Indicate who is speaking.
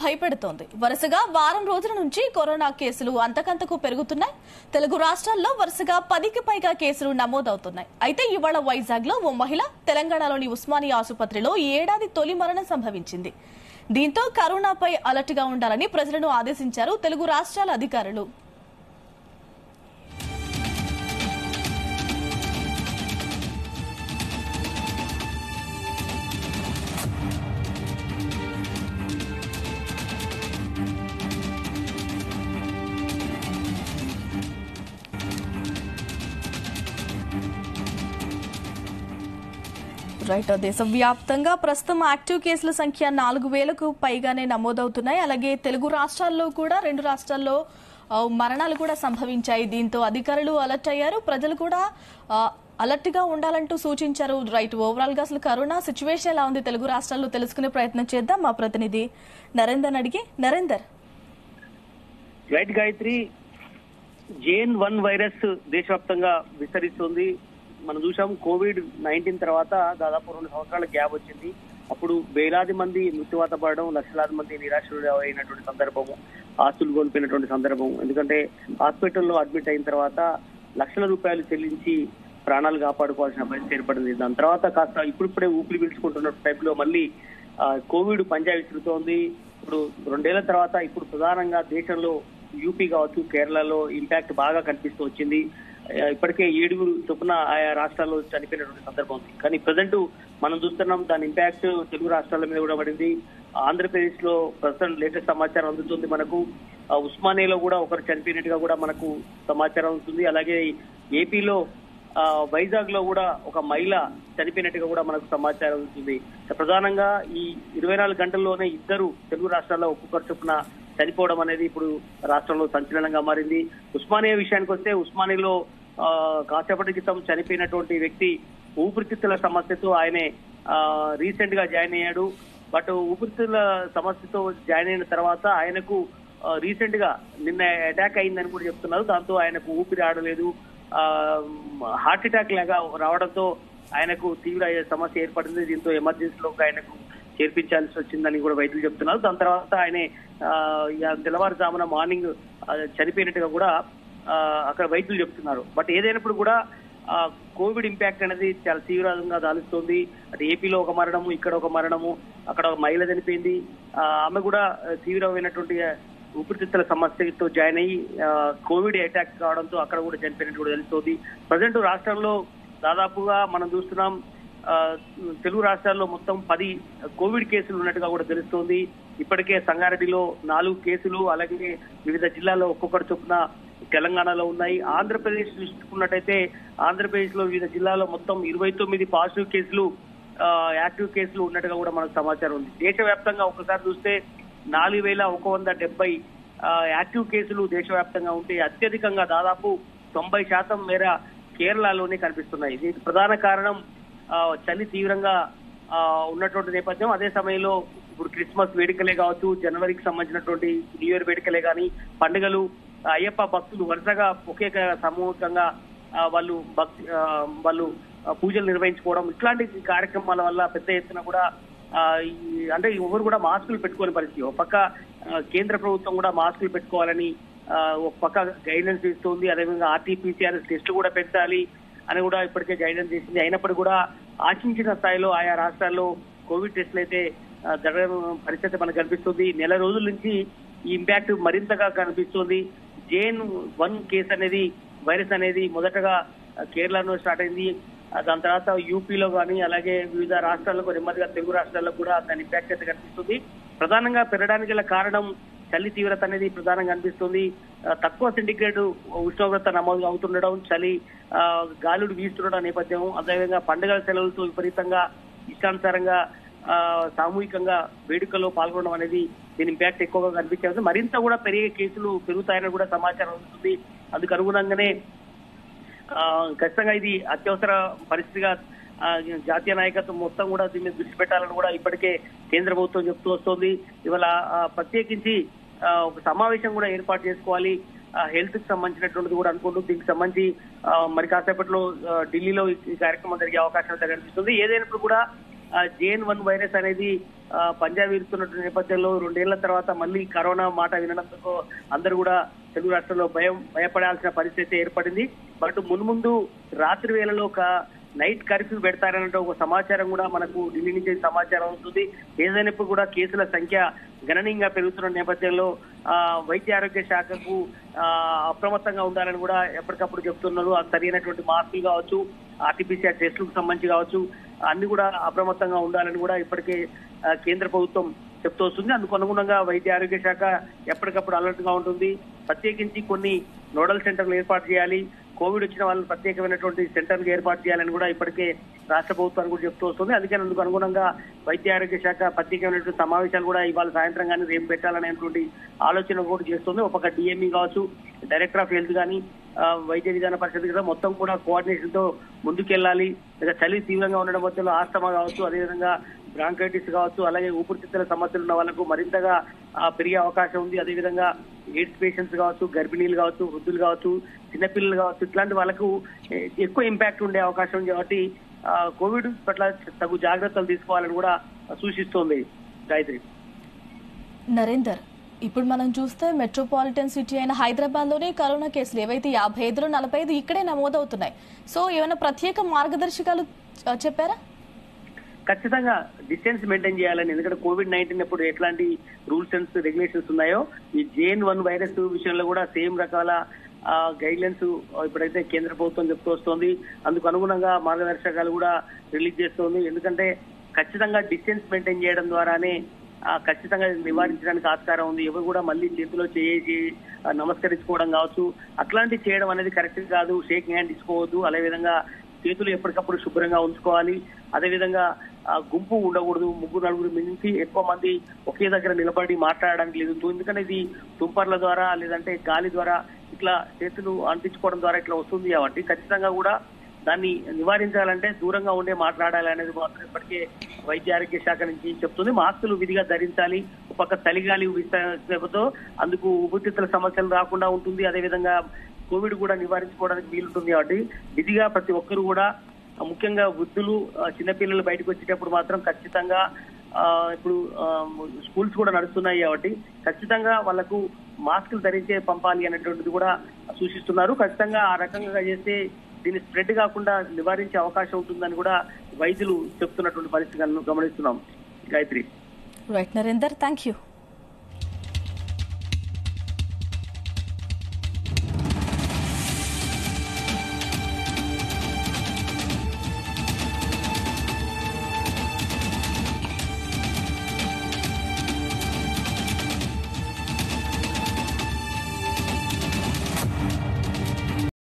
Speaker 1: భయపెడుతోంది. వరుసగా వారం రోజుల నుంచి కరోనా కేసులు అంతకంతకు పెరుగుతున్నాయి. తెలుగు రాష్ట్రాల్లో వరుసగా 10కి పైగా కేసులు నమోదవుతున్నాయి. అయితే ఇవాళ వైజాగ్ లో ఓ మహిళ తెలంగాణలోని ఉస్మానియా ఆసుపత్రిలో ఈ ఏడాది తొలి మరణం సంభవించింది. దీంతో కరోనాపై అలర్ట్ గా ఉండాలని ప్రజలను ఆదేశించారు తెలుగు రాష్ట్రాల అధికారులు. దేశవ్యాప్తంగా ప్రస్తుతం యాక్టివ్ కేసుల సంఖ్య 4,000కు పైగానే నమోదవుతున్నాయి. అలాగే తెలుగు రాష్ట్రాల్లో కూడా 2 రాష్ట్రాల్లో మరణాలు కూడా సంభవించాయి. దీంతో అధికారులు అలర్ట్ అయ్యారు. ప్రజలు కూడా అలర్ట్ గా ఉండాలంటూ సూచించారు. ఓవరాల్ గా అసలు కరోనా సిచ్యువేషన్ ఎలా ఉంది తెలుగు రాష్ట్రాల్లో తెలుసుకునే ప్రయత్నం చేద్దాం. మా ప్రతినిధి నరేందర్ అడిగి. నరేందర్,
Speaker 2: గాయత్రి, JN.1 వైరస్ దేశవ్యాప్తంగా విస్తరిస్తుంది. మనం చూసాం COVID-19 తర్వాత దాదాపు 2 సంవత్సరాల గ్యాప్ వచ్చింది. అప్పుడు వేలాది మంది మృత్యువాత పడడం, లక్షలాది మంది నిరాశలు అయినటువంటి సందర్భము, ఆస్తులు కోల్పోయినటువంటి సందర్భం. ఎందుకంటే హాస్పిటల్లో అడ్మిట్ అయిన తర్వాత లక్షల రూపాయలు చెల్లించి ప్రాణాలు కాపాడుకోవాల్సిన పరిస్థితి ఏర్పడింది. దాని తర్వాత కాస్త ఇప్పుడిప్పుడే ఊపిరి పీల్చుకుంటున్న టైంలో మళ్ళీ కోవిడ్ పంజా విసురుతోంది. ఇప్పుడు 2 ఏళ్ల తర్వాత ఇప్పుడు ప్రధానంగా దేశంలో యూపీ కావచ్చు, కేరళలో ఇంపాక్ట్ బాగా కనిపిస్తూ వచ్చింది. ఇప్పటికే 7 చొప్పున ఆయా రాష్ట్రాల్లో చనిపోయినటువంటి సందర్భం ఉంది. కానీ ప్రజెంట్ మనం చూస్తున్నాం దాని ఇంపాక్ట్ తెలుగు రాష్ట్రాల మీద కూడా పడింది. ఆంధ్రప్రదేశ్ లో ప్రస్తుతం లేటెస్ట్ సమాచారం అందుతుంది మనకు. ఉస్మానియాలో కూడా ఒకరు చనిపోయినట్టుగా కూడా మనకు సమాచారం ఉంటుంది. అలాగే ఏపీలో వైజాగ్ లో కూడా ఒక మహిళ చనిపోయినట్టుగా కూడా మనకు సమాచారం ఉంటుంది. ప్రధానంగా ఈ 24 గంటల్లోనే 2 తెలుగు రాష్ట్రాల్లో ఒక్కొక్కరు చొప్పున చనిపోవడం అనేది ఇప్పుడు రాష్ట్రంలో సంచలనంగా మారింది. ఉస్మానియా విషయానికి వస్తే, ఉస్మానియాలో కాసేపటి క్రితం చనిపోయినటువంటి వ్యక్తి ఊపిరితిత్తుల సమస్యతో ఆయనే రీసెంట్ గా జాయిన్ అయ్యాడు. బట్ ఊపిరితిత్తుల సమస్యతో జాయిన్ అయిన తర్వాత ఆయనకు రీసెంట్ గా నిన్న అటాక్ అయిందని కూడా చెప్తున్నారు. దాంతో ఆయనకు ఊపిరి ఆడలేదు. హార్ట్ అటాక్ లాగా రావడంతో ఆయనకు తీవ్ర సమస్య ఏర్పడింది. దీంతో ఎమర్జెన్సీలో ఆయనకు చేర్పించాల్సి వచ్చిందని కూడా వైద్యులు చెప్తున్నారు. దాని తర్వాత ఆయనే తెల్లవారుజామున మార్నింగ్ చనిపోయినట్టుగా కూడా అక్కడ వైద్యులు చెప్తున్నారు. బట్ ఏదైనప్పుడు కూడా కోవిడ్ ఇంపాక్ట్ అనేది చాలా తీవ్రంగా దాలుస్తోంది. అటు ఏపీలో ఒక మరణము, ఇక్కడ ఒక మరణము, అక్కడ ఒక మహిళ చనిపోయింది. ఆమె కూడా తీవ్రమైనటువంటి ఊపిరితిత్తుల సమస్యతో జాయిన్ అయ్యి కోవిడ్ అటాక్ కావడంతో అక్కడ కూడా చనిపోయినట్టు కూడా తెలుస్తోంది. ప్రజెంట్ రాష్ట్రంలో దాదాపుగా మనం చూస్తున్నాం తెలుగు రాష్ట్రాల్లో మొత్తం 10 కోవిడ్ కేసులు ఉన్నట్టుగా కూడా తెలుస్తోంది. ఇప్పటికే సంగారెడ్డిలో 4 కేసులు, అలాగే వివిధ జిల్లాల్లో ఒక్కొక్కటి చొప్పున తెలంగాణలో ఉన్నాయి. ఆంధ్రప్రదేశ్ చూసుకున్నట్టయితే ఆంధ్రప్రదేశ్ లో వివిధ జిల్లాల్లో మొత్తం 29 పాజిటివ్ కేసులు, యాక్టివ్ కేసులు ఉన్నట్టుగా కూడా మనకు సమాచారం ఉంది. దేశవ్యాప్తంగా ఒకసారి చూస్తే 4,170 యాక్టివ్ కేసులు దేశవ్యాప్తంగా ఉంటే అత్యధికంగా దాదాపు 90% మేర కేరళలోనే కనిపిస్తున్నాయి. దీనికి ప్రధాన కారణం చలి తీవ్రంగా ఉన్నటువంటి నేపథ్యం. అదే సమయంలో ఇప్పుడు క్రిస్మస్ వేడుకలే కావచ్చు, జనవరికి సంబంధించినటువంటి న్యూ ఇయర్ వేడుకలే కానీ, పండుగలు, అయ్యప్ప భక్తులు వరుసగా ఒకే సమూహంగా వాళ్ళు పూజలు నిర్వహించుకోవడం, ఇట్లాంటి కార్యక్రమాల వల్ల పెద్ద ఎత్తున కూడా అంటే ఎవరు కూడా మాస్కులు పెట్టుకోని పరిస్థితి. ఒక పక్క కేంద్ర ప్రభుత్వం కూడా మాస్కులు పెట్టుకోవాలని ఒక పక్క గైడెన్స్ ఇస్తుంది. అదేవిధంగా RT-PCR టెస్టులు కూడా పెట్టాలి అని కూడా ఇప్పటికే గైడెన్స్ చేసింది. అయినప్పటికీ కూడా ఆశించిన స్థాయిలో ఆయా రాష్ట్రాల్లో కోవిడ్ టెస్టులు అయితే జరగడం పరిస్థితి మనకు కనిపిస్తుంది. నెల రోజుల నుంచి ఈ ఇంపాక్ట్ మరింతగా కనిపిస్తుంది. JN.1 కేసు అనేది, వైరస్ అనేది మొదటగా కేరళలో స్టార్ట్ అయింది. దాని తర్వాత యూపీలో కానీ, అలాగే వివిధ రాష్ట్రాలకు, నెమ్మదిగా తెలుగు రాష్ట్రాల్లో కూడా దాని ఇంపాక్ట్ అయితే కనిపిస్తుంది. ప్రధానంగా పెరగడానికి గల కారణం చలి తీవ్రత అనేది ప్రధానంగా కనిపిస్తుంది. తక్కువ సెంటిగ్రేడ్ ఉష్ణోగ్రత నమోదు అవుతుండడం, చలి గాలుడు వీస్తుండడం నేపథ్యం, అదేవిధంగా పండుగల సెలవులతో విపరీతంగా ఇష్టానుసారంగా సామూహికంగా వేడుకల్లో పాల్గొనడం అనేది దీని ఇంపాక్ట్ ఎక్కువగా కనిపించేది. మరింత కూడా పెరిగే కేసులు పెరుగుతాయని కూడా సమాచారం ఉంటుంది. అందుకు అనుగుణంగానే ఖచ్చితంగా ఇది అత్యవసర పరిస్థితిగా జాతీయ నాయకత్వం మొత్తం కూడా దీని మీద దృష్టి పెట్టాలని కూడా ఇప్పటికే కేంద్ర ప్రభుత్వం చెప్తూ వస్తోంది. ఇవాళ ప్రత్యేకించి ఒక సమావేశం కూడా ఏర్పాటు చేసుకోవాలి. హెల్త్ కి సంబంధించినటువంటిది కూడా అనుకుంటూ దీనికి సంబంధించి మరి కాసేపట్లో ఢిల్లీలో ఈ కార్యక్రమం జరిగే అవకాశం అయితే కనిపిస్తుంది. ఏదైనప్పుడు కూడా JN1 వైరస్ అనేది పంజాబ్ ఇస్తున్నటువంటి నేపథ్యంలో 2 ఏళ్ల తర్వాత మళ్ళీ కరోనా మాట వినడంతో అందరూ కూడా తెలుగు రాష్ట్రాల్లో భయపడాల్సిన పరిస్థితి ఏర్పడింది. బట్ మున్ముందు రాత్రి వేళలో ఒక నైట్ కర్ఫ్యూ పెడతారన్నట్టు ఒక సమాచారం కూడా మనకు ఢిల్లీ నుంచి సమాచారం అవుతుంది. ఏదైనప్పుడు కూడా కేసుల సంఖ్య గణనీయంగా పెరుగుతున్న నేపథ్యంలో వైద్య ఆరోగ్య శాఖకు అప్రమత్తంగా ఉండాలని కూడా ఎప్పటికప్పుడు చెప్తున్నారు. సరైనటువంటి మాస్కులు కావచ్చు, ఆర్టీపీసీఆర్ టెస్టులకు సంబంధించి కావచ్చు, అన్ని కూడా అప్రమత్తంగా ఉండాలని కూడా ఇప్పటికే కేంద్ర ప్రభుత్వం చెప్తూ వస్తుంది. అందుకు అనుగుణంగా వైద్య ఆరోగ్య శాఖ ఎప్పటికప్పుడు అలర్ట్ గా ఉంటుంది. ప్రత్యేకించి కొన్ని నోడల్ సెంటర్లు ఏర్పాటు చేయాలి, కోవిడ్ వచ్చిన వాళ్ళని ప్రత్యేకమైనటువంటి సెంటర్లు ఏర్పాటు చేయాలని కూడా ఇప్పటికే రాష్ట్ర ప్రభుత్వాన్ని కూడా చెప్తూ వస్తుంది. అందుకని అందుకు అనుగుణంగా వైద్య ఆరోగ్య శాఖ ప్రత్యేకమైనటువంటి సమావేశాలు కూడా ఇవాళ సాయంత్రం కానీ రేపు పెట్టాలనేటువంటి ఆలోచన కూడా చేస్తుంది. ఒక డిఎంఈ కావచ్చు, డైరెక్టర్ ఆఫ్ హెల్త్ కానీ, వైద్య విధాన పరిషత్ కదా మొత్తం కూడా కోఆర్డినేషన్ తో ముందుకెళ్లాలి. లేదా చలి తీవ్రంగా ఉండడం మధ్యలో ఆస్తమా కావచ్చు, అదేవిధంగా బ్రాంకైటిస్ కావచ్చు, అలాగే ఊపిరితిత్తుల సమస్యలు ఉన్న వాళ్ళకు మరింతగా పెరిగే అవకాశం ఉంది. అదేవిధంగా ఎయిడ్స్ పేషెంట్స్ కావచ్చు, గర్భిణీలు కావచ్చు, వృద్ధులు కావచ్చు, చిన్నపిల్లలు కావచ్చు, ఇట్లాంటి వాళ్ళకు ఎక్కువ ఇంపాక్ట్ ఉండే అవకాశం ఉంది. కాబట్టి కోవిడ్ పట్ల తగు జాగ్రత్తలు తీసుకోవాలని కూడా సూచిస్తోంది గాయత్రి.
Speaker 1: నరేందర్, ఇప్పుడు మనం చూస్తే మెట్రోపాలిటన్ సిటీ అయిన హైదరాబాద్ లోనే కరోనా కేసులు ఏవైతే 55లో 45 ఇక్కడే నమోదవుతున్నాయి. సో ఏమైనా ప్రత్యేక మార్గదర్శకాలు చెప్పారా?
Speaker 2: ఖచ్చితంగా డిస్టెన్స్ మెయింటైన్ చేయాలని, ఎందుకంటే కోవిడ్-19 ఇప్పుడు ఎట్లాంటి రూల్స్ అండ్ రెగ్యులేషన్స్ ఉన్నాయో ఈ JN1 వైరస్ విషయంలో కూడా సేమ్ రకాల గైడ్ లైన్స్ ఇప్పుడైతే కేంద్ర ప్రభుత్వం చెప్తూ వస్తోంది. అందుకు అనుగుణంగా మార్గదర్శకాలు కూడా రిలీజ్ చేస్తోంది. ఎందుకంటే ఖచ్చితంగా డిస్టెన్స్ మెయింటైన్ చేయడం ద్వారానే ఖచ్చితంగా నివారించడానికి ఆస్కారం ఉంది. ఎవరు కూడా మళ్ళీ చేతిలో చేసి నమస్కరించుకోవడం కావచ్చు, అట్లాంటివి చేయడం అనేది కరెక్ట్ కాదు. షేక్ హ్యాండ్ ఇచ్చుకోవద్దు. అదేవిధంగా చేతులు ఎప్పటికప్పుడు శుభ్రంగా ఉంచుకోవాలి. అదేవిధంగా గుంపు ఉండకూడదు. 3-4 మించి ఎక్కువ మంది ఒకే దగ్గర నిలబడి మాట్లాడడానికి లేదు. ఎందుకంటే ఇది తుంపర్ల ద్వారా లేదంటే గాలి ద్వారా ఇట్లా చేతులు అంటించుకోవడం ద్వారా ఇట్లా వస్తుంది. కాబట్టి ఖచ్చితంగా కూడా దాన్ని నివారించాలంటే దూరంగా ఉండే మాట్లాడాలి అనేది మాత్రం ఇప్పటికే వైద్య ఆరోగ్య శాఖ నుంచి చెప్తుంది. మాస్కులు విధిగా ధరించాలి. ఒక పక్క చలిగాలి విస్తరణతో అందుకు ఊపిరితిత్తుల సమస్యలు రాకుండా ఉంటుంది. అదేవిధంగా కోవిడ్ కూడా నివారించుకోవడానికి వీలుంటుంది. కాబట్టి విధిగా ప్రతి ఒక్కరు కూడా, ముఖ్యంగా వృద్ధులు, చిన్నపిల్లలు బయటకు వచ్చేటప్పుడు మాత్రం ఖచ్చితంగా ఇప్పుడు స్కూల్స్ కూడా నడుస్తున్నాయి కాబట్టి ఖచ్చితంగా వాళ్ళకు మాస్కులు ధరించే పంపాలి అనేటువంటిది కూడా సూచిస్తున్నారు. ఖచ్చితంగా ఆ రకంగా చేస్తే దీన్ని స్ప్రెడ్ కాకుండా నివారించే అవకాశం ఉంటుందని కూడా వైద్యులు చెప్తున్నటువంటి పరిస్థితులను గమనిస్తున్నాం Gayatri.
Speaker 1: Right Narender, thank you.